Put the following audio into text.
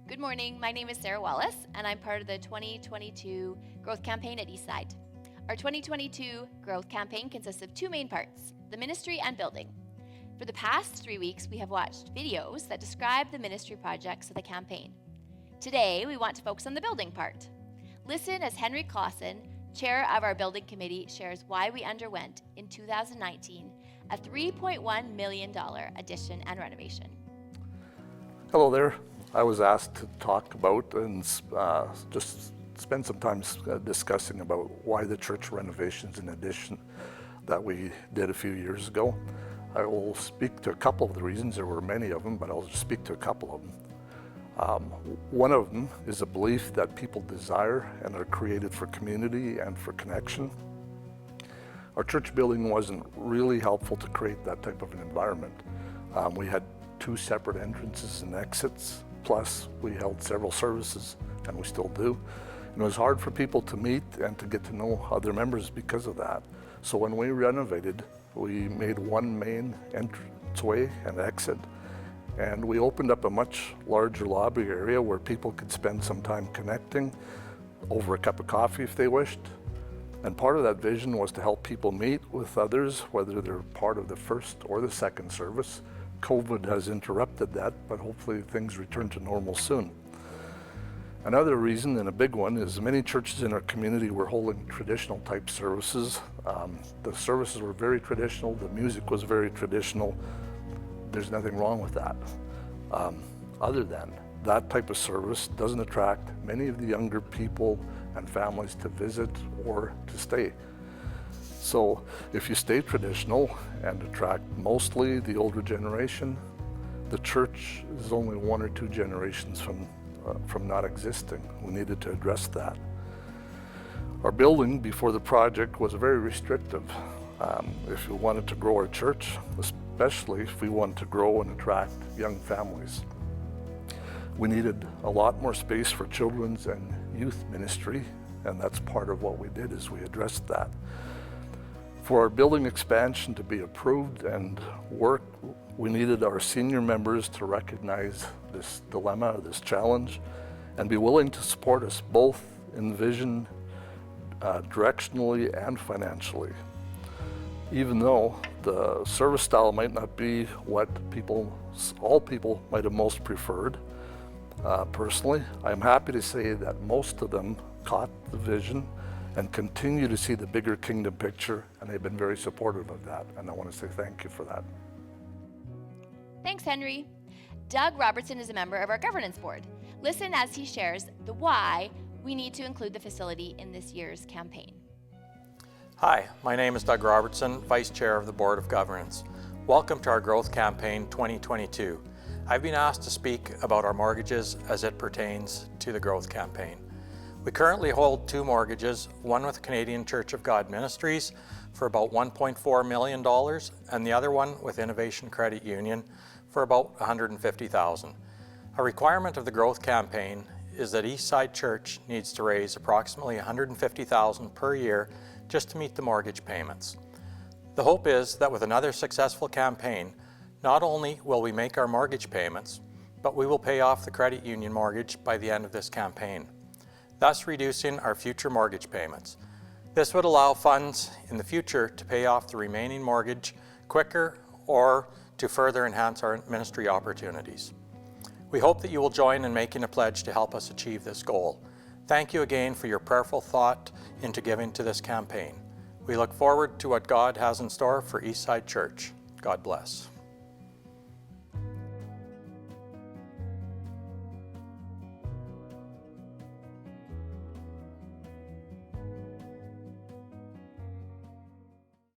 Good morning, my name is Sarah Wallace, and I'm part of the 2022 Growth Campaign at Eastside. Our 2022 Growth Campaign consists of two main parts, the ministry and building. For the past 3 weeks, we have watched videos that describe the ministry projects of the campaign. Today, we want to focus on the building part. Listen as Henry Clausen, chair of our building committee, shares why we underwent, in 2019, a $3.1 million addition and renovation. Hello there. I was asked to talk about and just spend some time discussing about why the church renovations and addition that we did a few years ago. I will speak to a couple of the reasons. There were many of them, but I'll just speak to a couple of them. One of them is a belief that people desire and are created for community and for connection. Our church building wasn't really helpful to create that type of an environment. We had two separate entrances and exits, plus we held several services, and we still do. And it was hard for people to meet and to get to know other members because of that. So when we renovated, we made one main entranceway and exit, and we opened up a much larger lobby area where people could spend some time connecting over a cup of coffee if they wished. And part of that vision was to help people meet with others, whether they're part of the first or the second service. COVID has interrupted that, but hopefully things return to normal soon. Another reason, and a big one, is many churches in our community were holding traditional type services. The services were very traditional, the music was very traditional. There's nothing wrong with that. Other than that type of service doesn't attract many of the younger people and families to visit or to stay. So if you stay traditional and attract mostly the older generation, the church is only 1 or 2 generations from not existing. We needed to address that. Our building before the project was very restrictive. If we wanted to grow our church, especially if we wanted to grow and attract young families, we needed a lot more space for children's and youth ministry, and that's part of what we did, is we addressed that. For our building expansion to be approved and work, we needed our senior members to recognize this dilemma, this challenge, and be willing to support us both in vision, directionally and financially. Even though the service style might not be what all people might have most preferred, personally, I'm happy to say that most of them caught the vision and continue to see the bigger kingdom picture, and they've been very supportive of that, and I want to say thank you for that. Thanks, Henry. Doug Robertson is a member of our governance board. Listen as he shares the why we need to include the facility in this year's campaign. Hi, my name is Doug Robertson, Vice Chair of the Board of Governance. Welcome to our Growth Campaign 2022. I've been asked to speak about our mortgages as it pertains to the Growth Campaign. We currently hold 2 mortgages, one with Canadian Church of God Ministries for about $1.4 million and the other one with Innovation Credit Union for about $150,000. A requirement of the Growth Campaign is that Eastside Church needs to raise approximately $150,000 per year just to meet the mortgage payments. The hope is that with another successful campaign, not only will we make our mortgage payments, but we will pay off the credit union mortgage by the end of this campaign, thus reducing our future mortgage payments. This would allow funds in the future to pay off the remaining mortgage quicker or to further enhance our ministry opportunities. We hope that you will join in making a pledge to help us achieve this goal. Thank you again for your prayerful thought into giving to this campaign. We look forward to what God has in store for Eastside Church. God bless.